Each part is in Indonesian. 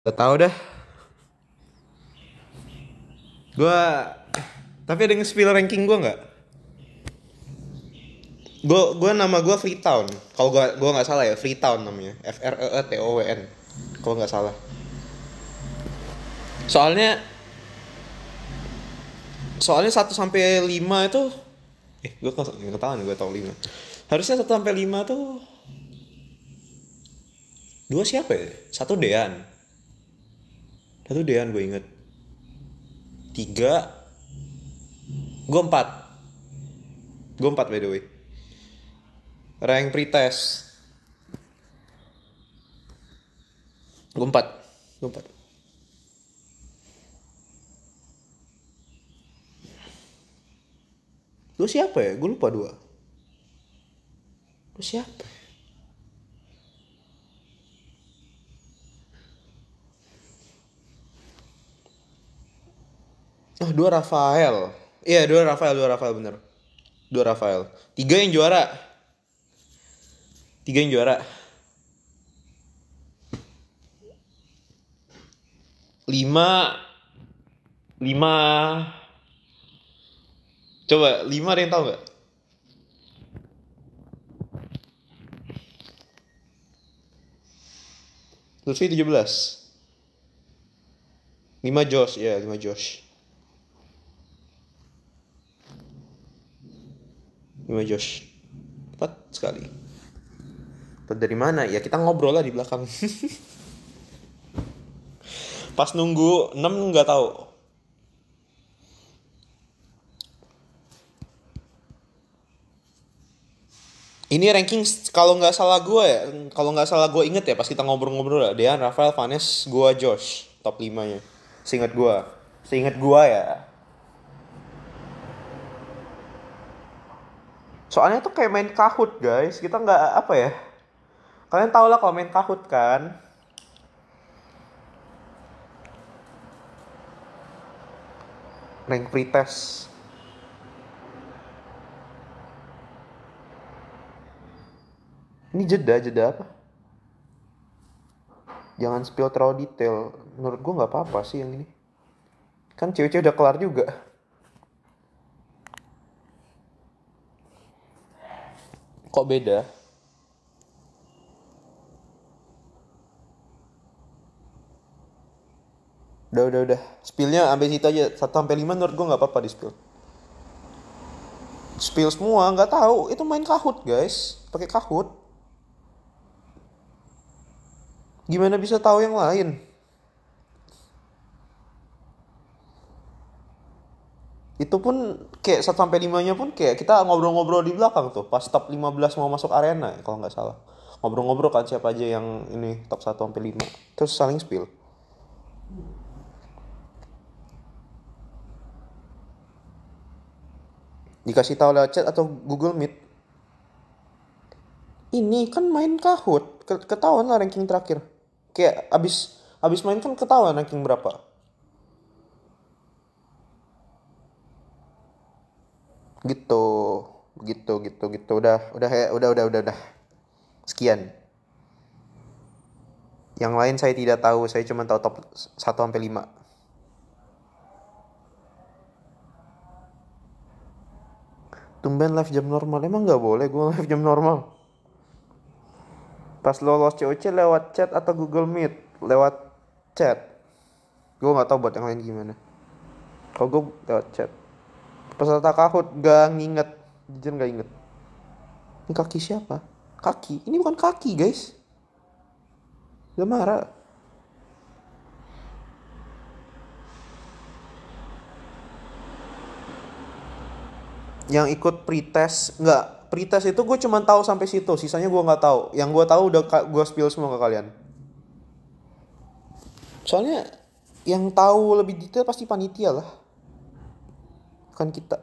Gak tau dah. Gua tapi ada yang spill ranking gua nggak? Gua nama gua Freetown. Kalau gua nggak salah ya, Freetown namanya. FREETOWN. Kalau nggak salah. Soalnya soalnya 1 sampai 5 itu gua ketahuan gua tahu 5. Harusnya 1 sampai 5 tuh dua siapa ya? Satu Dean. Satu Dean gue inget. Tiga gue empat. Gue empat by the way. Rank pretest. Gue empat. Gue empat. Lu siapa ya? Gue lupa dua. Lu siapa? Oh, dua Rafael. Iya, dua Rafael bener. Dua Rafael. Tiga yang juara. Tiga yang juara. Lima. Lima. Coba, lima ada yang tahu nggak? Lutfi 17. Lima Josh, ya lima Josh. Lima Josh. Tepat sekali. Dari mana? Ya kita ngobrol lah di belakang. Pas nunggu 6 nggak tahu. Ini ranking kalau nggak salah gue ya, kalau nggak salah gue inget ya pas kita ngobrol-ngobrol ya, Dean, Rafael, Vanes, gue, Josh, top 5-nya. Seingat gue ya. Soalnya tuh kayak main Kahoot guys, kita nggak apa ya. Kalian tau lah kalau main Kahoot kan. Rank pretest. Ini jeda apa? Jangan spill terlalu detail. Menurut gue nggak apa-apa sih yang ini. Kan cewek-cewek udah kelar juga. Kok beda? Udah. Spillnya ambil situ aja. 1 sampai 5 menurut gue nggak apa-apa di spill. Spill semua nggak tahu. Itu main Kahoot guys. Pakai Kahoot. Gimana bisa tahu yang lain? Itu pun kayak 1 sampai 5-nya pun kayak kita ngobrol-ngobrol di belakang tuh. Pas top 15 mau masuk arena ya, kalau nggak salah. Ngobrol-ngobrol kan siapa aja yang ini top 1 sampai 5. Terus saling spill. Dikasih tahu lewat chat atau Google Meet. Ini kan main Kahoot. Ketahuan lah ranking terakhir. Kayak abis main kan ketahuan ranking berapa. Gitu. Gitu. Udah. Sekian. Yang lain saya tidak tahu, saya cuma tahu top 1 sampai 5. Tumben live jam normal, emang nggak boleh gue live jam normal. Pas lolos COC lewat chat atau Google Meet? Lewat chat. Gue nggak tahu buat yang lain gimana. Kalau gue lewat chat. Peserta Kahoot gak nginget, jujur gak inget. Ini kaki siapa? Kaki? Ini bukan kaki guys. Gak marah. Yang ikut pretest nggak? Pretest itu gue cuma tahu sampai situ, sisanya gue nggak tahu. Yang gue tahu udah gue spill semua ke kalian. Soalnya yang tahu lebih detail pasti panitia lah, bukan kita.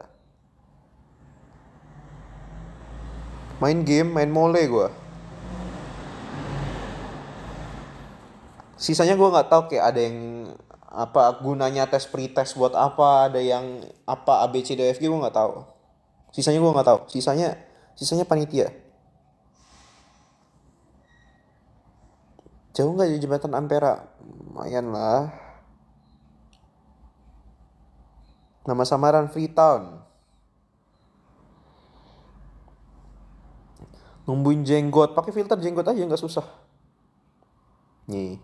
Main game, main mole gue. Sisanya gue nggak tahu, kayak ada yang apa gunanya tes pretest buat apa, ada yang apa A B C D F G gue nggak tahu. Sisanya gue nggak tahu. Sisanya panitia. Jauh nggak dari jembatan Ampera? Lumayan lah. Nama samaran Freetown. Numbuhin jenggot, pakai filter jenggot aja nggak susah. Nih.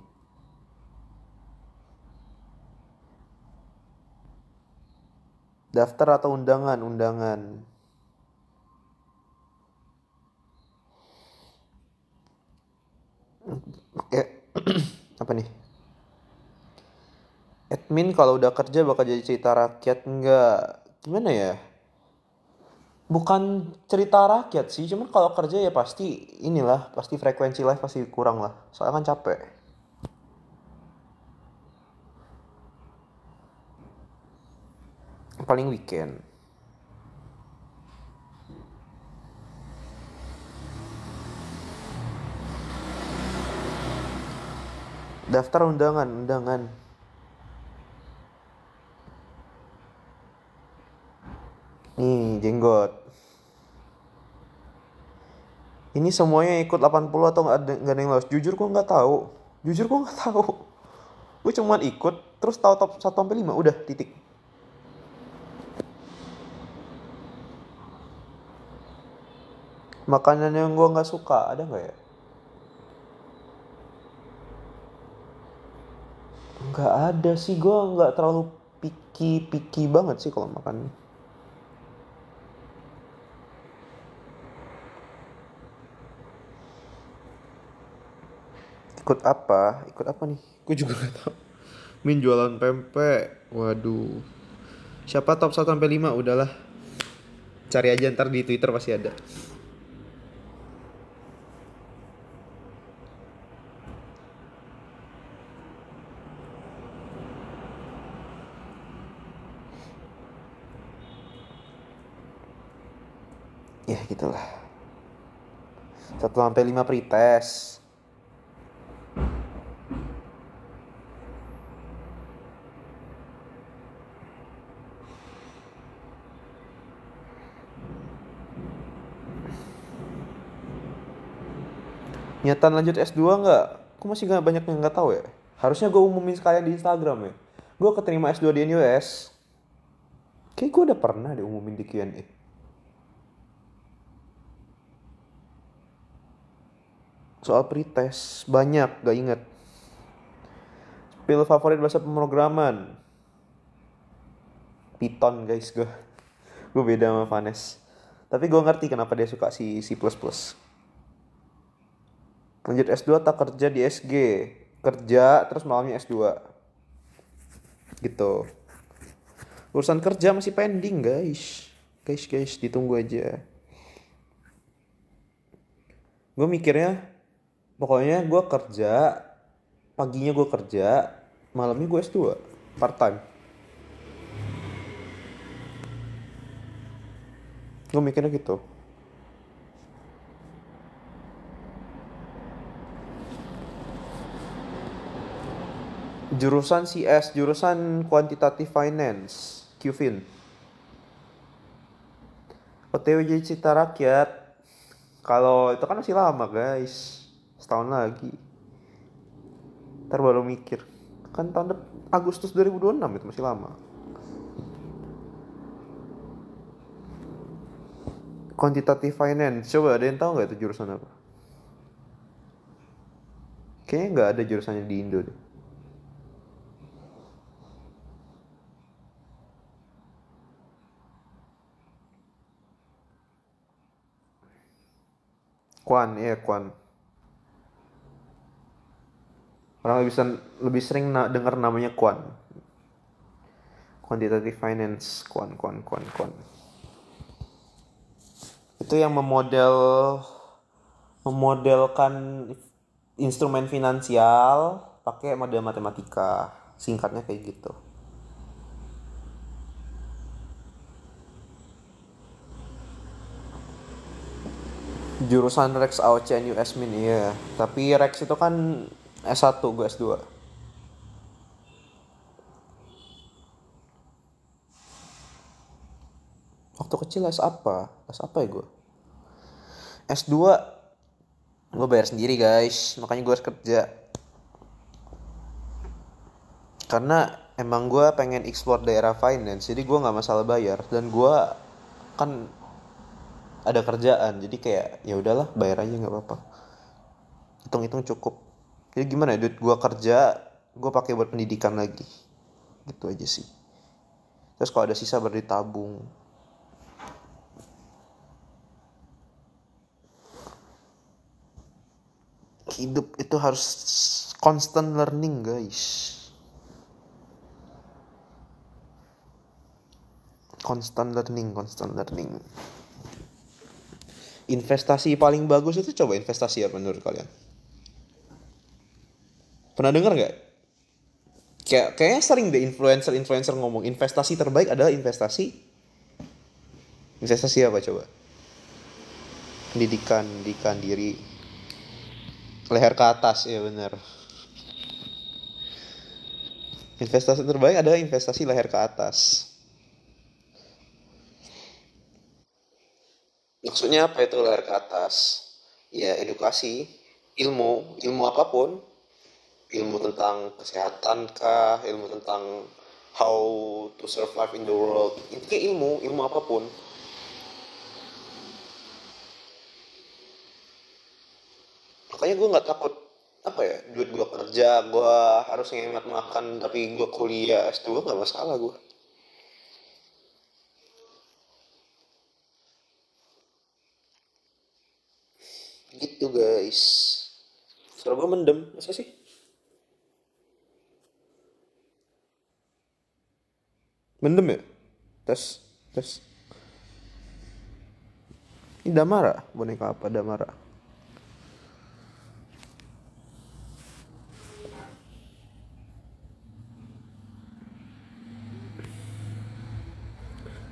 Daftar atau undangan? Undangan. Oke. Apa nih? Admin kalau udah kerja bakal jadi cerita rakyat nggak? Gimana ya? Bukan cerita rakyat sih, cuman kalau kerja ya pasti inilah, pasti frekuensi live pasti kurang lah. Soalnya kan capek. Paling weekend. Daftar undangan, undangan. Nih, jenggot. Ini semuanya ikut 80 atau nggak ada yang lolos? Jujur gue nggak tahu. Jujur gue nggak tahu. Gue cuman ikut, terus tahu top 1 sampai 5 udah titik. Makanan yang gue nggak suka ada nggak ya? Nggak ada sih, gue nggak terlalu picky banget sih kalau makan. Ikut apa? Ikut apa nih? Gue juga nggak tahu. Min jualan pempek. Waduh. Siapa top 1 sampai 5? Udahlah. Cari aja ntar di Twitter pasti ada. Ya gitulah. 1 sampai 5 pretest. Niatan lanjut S2 nggak? Aku masih nggak banyak yang nggak tahu ya. Harusnya gue umumin sekalian di Instagram ya. Gue keterima S2 di NUS. Kayak gue udah pernah diumumin di Q&A. Soal pretest banyak, gak inget. Pil favorit bahasa pemrograman. Python guys gue. Gue beda sama Vanes. Tapi gue ngerti kenapa dia suka si C++. Lanjut S2 tak kerja di SG. Kerja terus malamnya S2. Gitu. Urusan kerja masih pending guys. Guys ditunggu aja. Gue mikirnya pokoknya gue kerja, paginya gue kerja, malamnya gue S2 part time. Gue mikirnya gitu. Jurusan CS, jurusan Quantitative Finance, QFin. OTW jadi cita rakyat. Kalau itu kan masih lama guys, setahun lagi. Ntar baru mikir. Kan tahun Agustus 2026 itu masih lama. Quantitative Finance, coba ada yang tahu nggak itu jurusan apa? Kayaknya nggak ada jurusannya di Indo deh. Kuan. Orang lebih sering dengar namanya Kuan. Quantitative Finance, Kuan. Itu yang memodelkan instrumen finansial pakai model matematika. Singkatnya kayak gitu. Jurusan Rex AOC NUS Min, iya. Tapi Rex itu kan S1, gue S2. Waktu kecil S apa? S apa ya gue? S2 gue bayar sendiri guys, makanya gue harus kerja. Karena emang gue pengen explore daerah finance, jadi gue nggak masalah bayar, dan gue kan ada kerjaan, jadi kayak ya udahlah bayar aja nggak apa-apa, hitung-hitung cukup. Jadi gimana ya, duit gue kerja gue pakai buat pendidikan lagi, gitu aja sih. Terus kalau ada sisa baru ditabung. Hidup itu harus constant learning guys, constant learning. Investasi paling bagus itu, coba investasi apa menurut kalian? Pernah dengar nggak? Kayaknya sering deh influencer ngomong investasi terbaik adalah investasi apa coba? Pendidikan diri, leher ke atas, ya benar. Investasi terbaik adalah investasi leher ke atas. Maksudnya apa itu leher ke atas? Ya edukasi, ilmu apapun, ilmu tentang kesehatan kah, ilmu tentang how to survive in the world, intinya ilmu apapun. Makanya gue nggak takut apa ya, duit gue kerja gue harus ngehemat makan tapi gue kuliah S2 nggak masalah gue, gitu guys. Suara gue mendem masa sih? Mendem ya? Tes tes. Ini Damara, boneka apa Damara?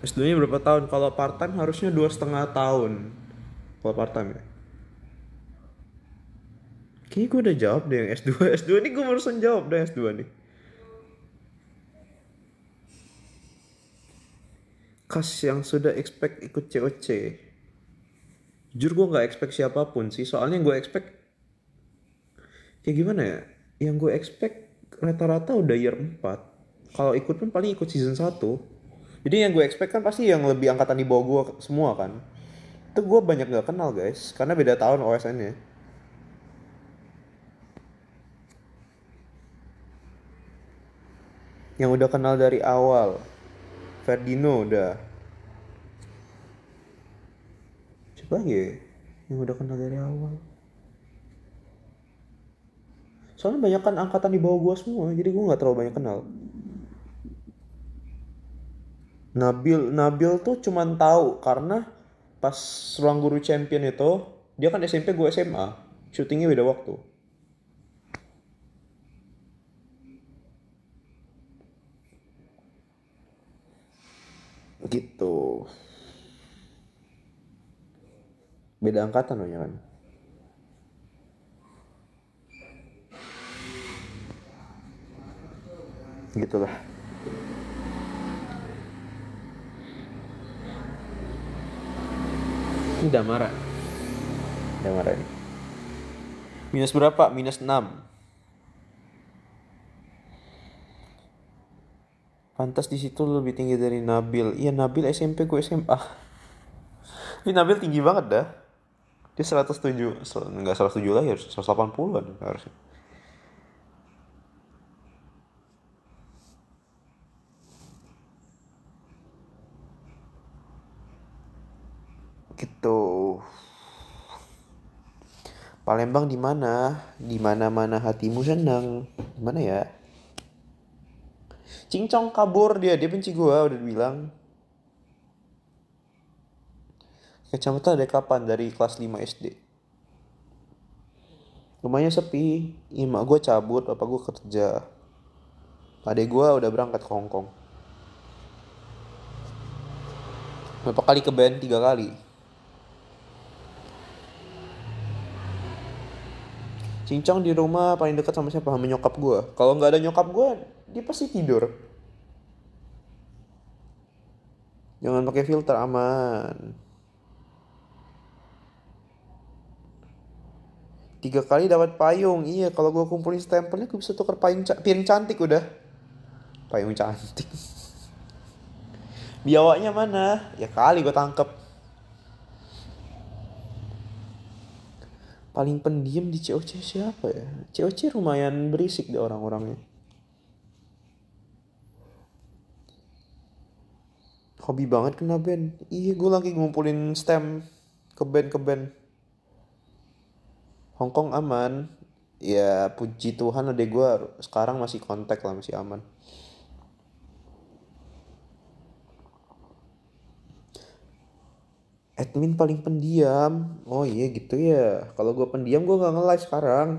S2 nya berapa tahun? Kalau part time harusnya 2,5 tahun. Kalau part time ya. Kayaknya gue udah jawab deh yang S2. S2 ini gue barusan jawab deh S2 nih. Kas yang sudah expect ikut COC. Jujur gue nggak expect siapapun sih. Soalnya gue expect kayak gimana ya? Yang gue expect rata-rata udah year 4. Kalau ikut pun paling ikut season 1. Jadi yang gue expect kan pasti yang lebih angkatan di bawah gue semua kan. Itu gue banyak gak kenal guys. Karena beda tahun OSN-nya. Yang udah kenal dari awal. Ferdino udah. Coba lagi ya, yang udah kenal dari awal. Soalnya banyak kan angkatan di bawah gue semua. Jadi gue gak terlalu banyak kenal. Nabil tuh cuman tahu karena pas Ruang Guru Champion itu, dia kan SMP gue SMA, syutingnya beda waktu. Gitu. Beda angkatan loh ya kan. Gitulah. Ini udah marah nih. Minus berapa? -6. Pantas di situ lebih tinggi dari Nabil. Iya, Nabil SMP gue SMA. Ini Nabil tinggi banget dah. Dia 107, enggak 107 lah, harus 180-an harusnya. Gitu. Palembang di mana? Di mana-mana hatimu senang. Di mana ya? Cincong kabur dia benci gua udah bilang. Kecamatan dari kapan? Dari kelas 5 SD. Rumahnya sepi. Emak gue cabut, bapak gue kerja. Adek gue udah berangkat ke Hongkong. Berapa kali ke band? 3 kali. Cincong di rumah paling dekat sama siapa? Sama nyokap gue. Kalau nggak ada nyokap gue, dia pasti tidur. Jangan pakai filter, aman. 3 kali dapat payung. Iya, kalau gue kumpulin stempelnya gue bisa tuker piring cantik udah. Payung cantik. Biawaknya mana? Ya kali gue tangkep. Paling pendiam di COC siapa ya? COC lumayan berisik deh orang-orangnya. Hobi banget kena band. Iya, gue lagi ngumpulin stem ke band. Hongkong aman. Ya puji Tuhan adek gue sekarang masih kontak lah, masih aman. Admin paling pendiam. Oh iya gitu ya. Kalau gue pendiam gue nggak nge-live sekarang.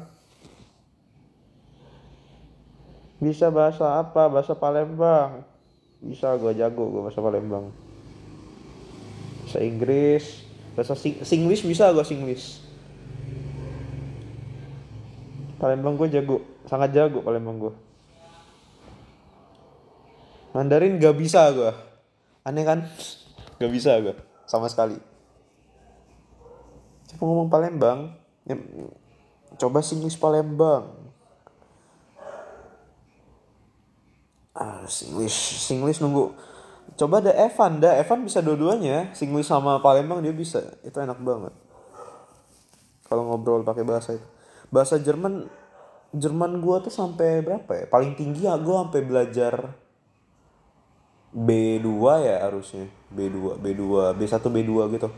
Bisa bahasa apa? Bahasa Palembang. Bisa, gue jago gue bahasa Palembang. Bahasa Inggris. Bahasa Singlish bisa gue Singlish. Palembang gue jago. Sangat jago Palembang gue. Mandarin gak bisa gue. Aneh kan? Gak bisa gue. Sama sekali. Coba ngomong Palembang. Ya, coba Singlish Palembang. Singlish nunggu. Coba ada Evan bisa dua-duanya. Singlish sama Palembang dia bisa. Itu enak banget. Kalau ngobrol pakai bahasa itu. Bahasa Jerman gua tuh sampai berapa ya? Paling tinggi ya gua sampai belajar B2 ya harusnya. B2, B1, B2 gitu.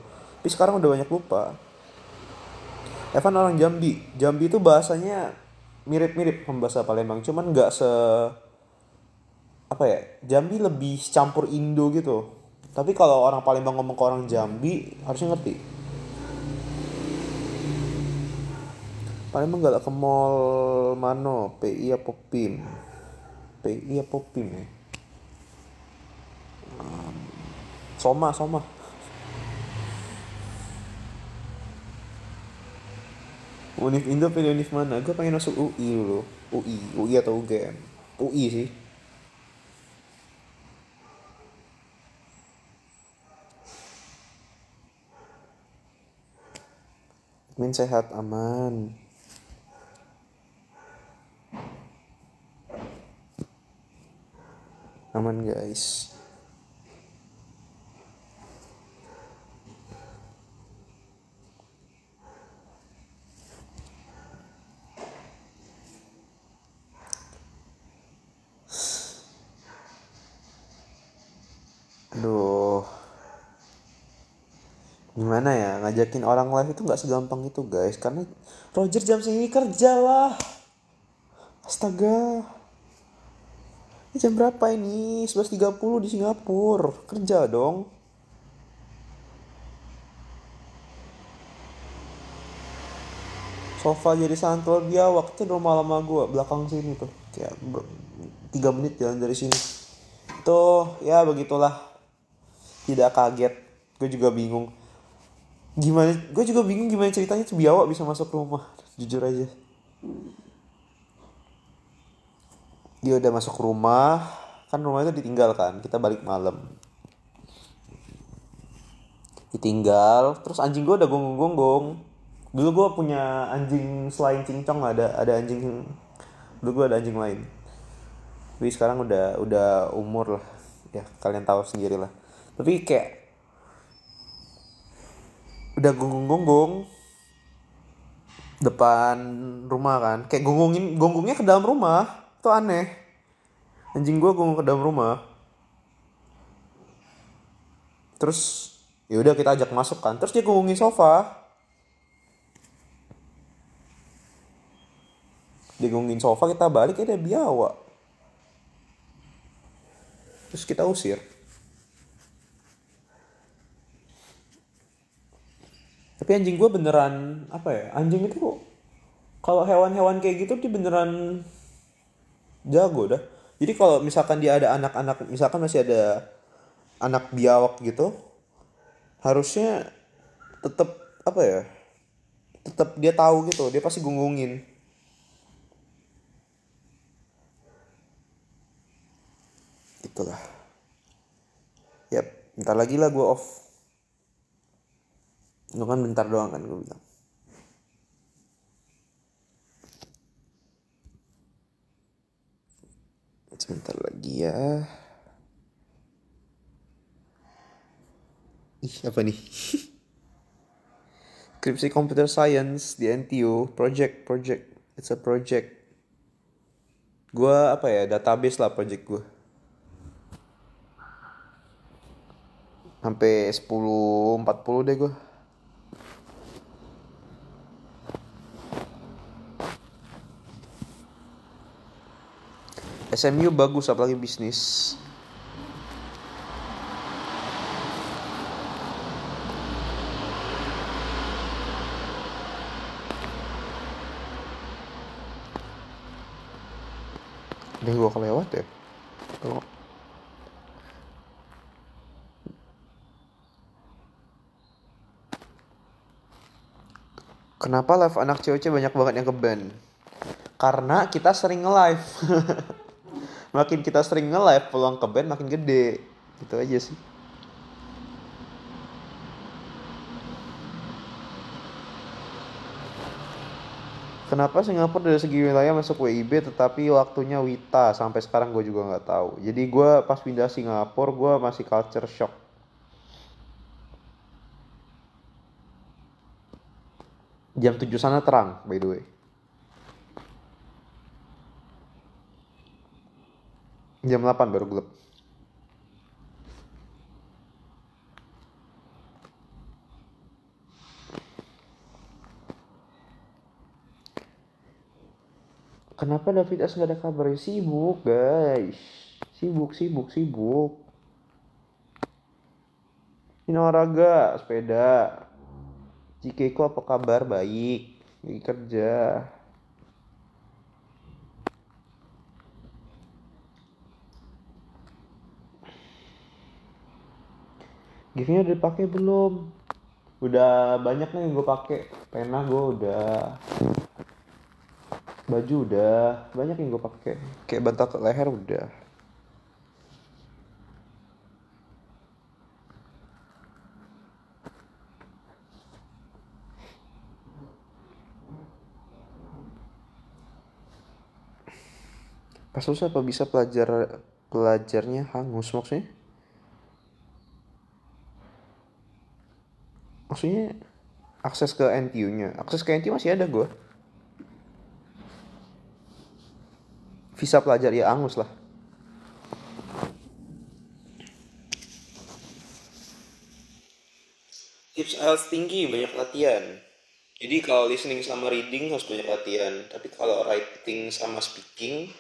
Tapi sekarang udah banyak lupa. Evan orang Jambi. Jambi itu bahasanya mirip-mirip sama bahasa Palembang, cuman nggak se apa ya, Jambi lebih campur Indo gitu. Tapi kalau orang Palembang ngomong ke orang Jambi harusnya ngerti. Palembang gak ke mall mano, PI apa PIM? PI apa PIM ya? Soma. Univ Indo pilih univ mana? Gue pengen masuk UI dulu. UI atau UGM? UI sih. Min sehat aman. Aman guys. Aduh, gimana ya, ngajakin orang live itu nggak segampang itu guys, karena Roger jam segini kerja lah. Astaga, ini jam berapa ini? 11.30 di Singapura. Kerja dong. Sofa jadi santol biawak itu rumah lama gue belakang sini tuh, kayak 3 menit jalan dari sini. Tuh ya begitulah, tidak kaget. Gue juga bingung gimana ceritanya tuh biawak bisa masuk rumah, jujur aja. Dia udah masuk rumah, kan rumah itu ditinggalkan, kita balik malam. Ditinggal, terus anjing gue udah gonggong-gonggong. Dulu gue punya anjing selain cincong, ada anjing. Dulu gue ada anjing lain. Tapi sekarang udah umur lah. Ya kalian tahu sendiri lah. Tapi kayak udah gonggong-gonggong depan rumah kan. Kayak gonggongnya ke dalam rumah. Itu aneh. Anjing gue gonggong ke dalam rumah. Terus ya udah kita ajak masuk kan. Terus dia gonggongin sofa. Digongin sofa, kita balik ada biawak. Terus kita usir. Tapi anjing gue beneran apa ya, anjing itu kalau hewan-hewan kayak gitu dia beneran jago dah. Jadi kalau misalkan dia ada anak-anak, misalkan masih ada anak biawak gitu, harusnya tetap apa ya, tetap dia tahu gitu, dia pasti gonggongin. Itulah. Yap, bentar lagi lah gue off. Lu kan bentar doang kan gue bilang. Sebentar lagi ya. Ih, apa nih? Skripsi Computer Science di NTU, project. It's a project. Gua apa ya, database lah project gua. Sampai 10.40 deh gua. SMU bagus apalagi bisnis. Udah gua kelewat ya. Kalau kenapa live anak cewek banyak banget yang ke-ban? Karena kita sering nge-live. Makin kita sering nge-live, peluang ke-ban makin gede. Gitu aja sih. Kenapa Singapura dari segi wilayah masuk WIB tetapi waktunya WITA? Sampai sekarang gue juga nggak tahu. Jadi gue pas pindah Singapura gue masih culture shock. Jam 7 sana terang, by the way. Jam 8 baru gelap. Kenapa David S gak ada kabarnya? Sibuk guys. Sibuk. Ini olahraga, sepeda. Cikeko apa kabar? Baik. Lagi kerja. Giftnya udah dipakai belum? Udah banyak nih yang gue pakai. Pena gue udah. Baju udah. Banyak yang gue pakai. Kayak bantal ke leher udah. Pas susah apa bisa pelajarnya hangus maksudnya? Maksudnya akses ke NTU-nya. Akses ke NTU masih ada gue. Visa pelajar ya angus lah. Tips IELTS tinggi banyak latihan. Jadi kalau listening sama reading harus banyak latihan. Tapi kalau writing sama speaking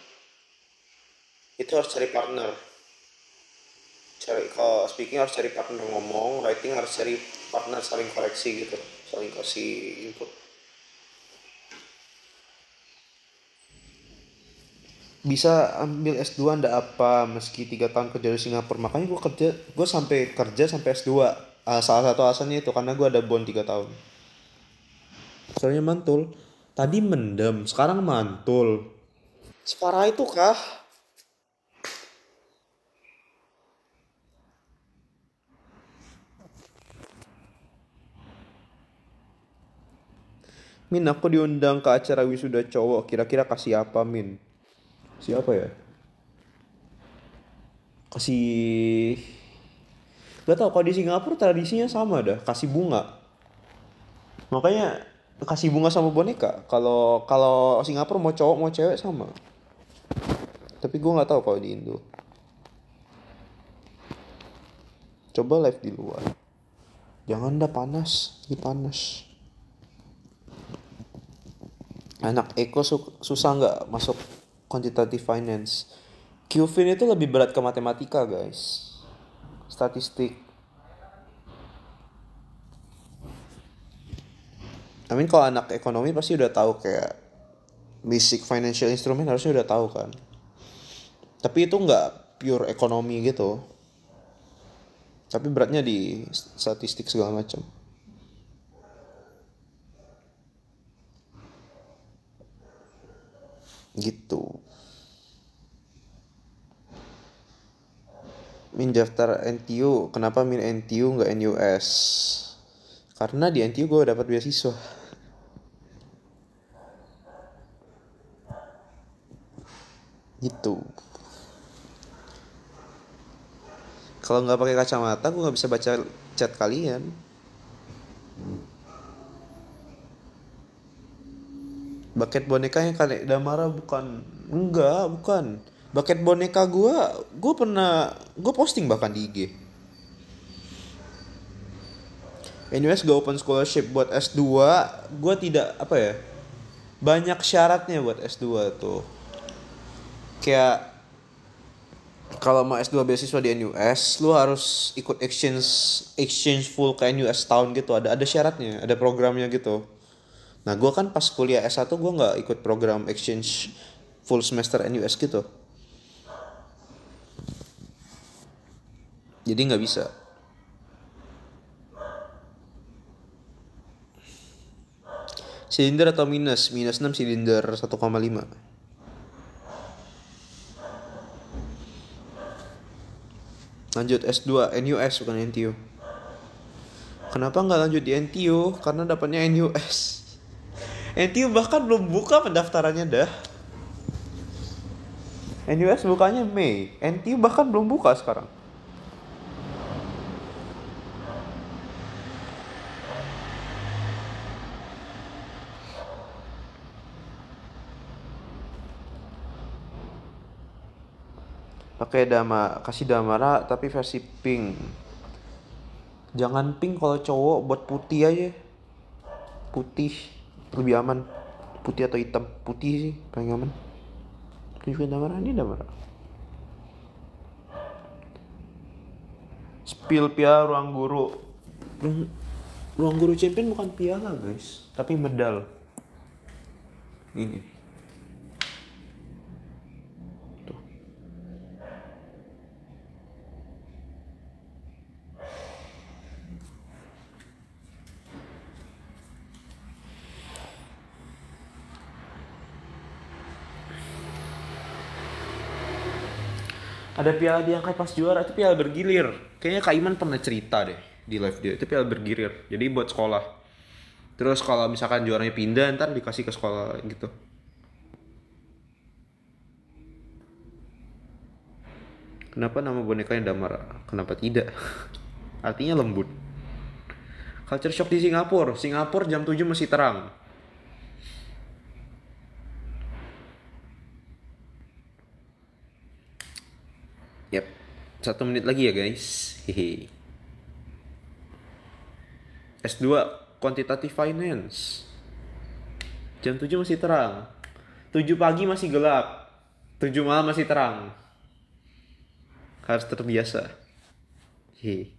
itu harus cari partner. Kalau speaking harus cari partner ngomong, writing harus cari partner saling koreksi gitu, saling kasih input. Bisa ambil S2 ndak apa meski 3 tahun kerja di Singapura. Makanya gue sampai kerja sampai S2. Salah satu alasannya itu karena gue ada bond 3 tahun. Soalnya mantul. Tadi mendem, sekarang mantul. Separah itu kah? Min, aku diundang ke acara wisuda cowok. Kira-kira kasih apa, Min? Siapa ya? Kasih... Gak tau, kalau di Singapura tradisinya sama dah. Kasih bunga. Makanya kasih bunga sama boneka. Kalau Singapura mau cowok mau cewek sama. Tapi gue nggak tahu kalau di Indo. Coba live di luar. Jangan dah panas, ini panas. Anak Eko susah nggak masuk quantitative finance. QFIN itu lebih berat ke matematika guys. Statistik. Kalau anak ekonomi pasti udah tahu kayak basic financial instrument harusnya udah tahu kan. Tapi itu nggak pure ekonomi gitu. Tapi beratnya di statistik segala macam. Gitu. Min daftar NTU, kenapa min NTU nggak NUS? Karena di NTU gue dapat beasiswa. Gitu. Kalau nggak pakai kacamata, gue nggak bisa baca chat kalian. Bucket boneka yang kalian Damara bukan. Enggak, bukan. Bucket boneka gue pernah, gue posting bahkan di IG. NUS gak open scholarship buat S2, gue tidak, apa ya, banyak syaratnya buat S2 tuh. Kayak, kalau mau S2 beasiswa di NUS, lu harus ikut exchange full ke NUS tahun gitu. Ada syaratnya, ada programnya gitu. Nah, gue kan pas kuliah S1 gue nggak ikut program exchange full semester NUS gitu. Jadi nggak bisa. Silinder atau minus? Minus 6 silinder 1,5. Lanjut S2 NUS bukan NTU. Kenapa nggak lanjut di NTU? Karena dapatnya NUS. NTU bahkan belum buka pendaftarannya dah. NUS bukanya Mei. NTU bahkan belum buka sekarang. Pakai kasih Damara tapi versi pink. Jangan pink kalau cowok, buat putih aja. Putih lebih aman. Putih atau hitam? Putih sih paling aman. Tunjukin Damara, ini Damara. Spill piala ruang guru. Ruang guru champion bukan piala guys, tapi medal. Ini. Ada piala diangkat pas juara, itu piala bergilir. Kayaknya Kak Iman pernah cerita deh di live dia, itu piala bergilir. Jadi buat sekolah. Terus kalau misalkan juaranya pindah, ntar dikasih ke sekolah gitu. Kenapa nama bonekanya Damara? Kenapa tidak? Artinya lembut. Culture shock di Singapura. Singapura jam 7 masih terang. Yap. 1 menit lagi ya guys. Hehe. S2 Quantitative Finance. Jam 7 masih terang. 7 pagi masih gelap. 7 malam masih terang. Harus terbiasa. Hehe.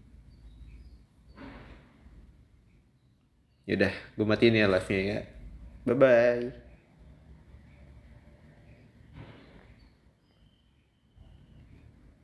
Yaudah, gue matiin ya live-nya ya. Bye-bye.